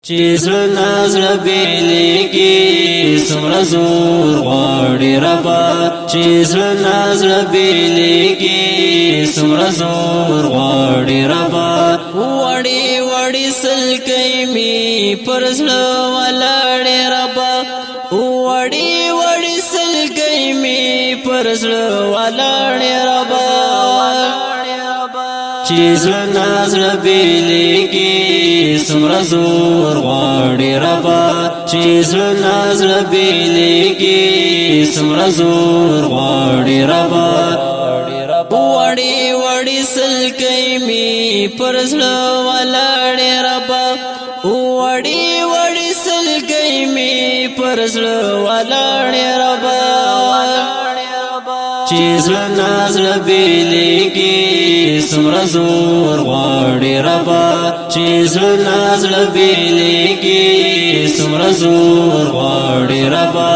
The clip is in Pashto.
چیزل نازل بیلیگی سمر زور غاڑی ربا چیزل نازل بیلیگی سمر زور غاڑی ربا وڑی وڑی سلکی می پرزل ولاڑی ربا وڑی وڑی سلکی می پرزل ولاڑی ربا چیزل نازل بیلیگی سمر زور غاڑی ربا چیزل نازل بیلیگی سمر زور غاڑی ربا وڑی وڑی سلکی می پرزل ولاڑی ربا وڑی وڑی سلکی می پرزل ولاڑی ربا چیزل نازل بیلیگی سمر زور غاڑی ربا چیزل نازل بیلیگی سمر زور غاڑی ربا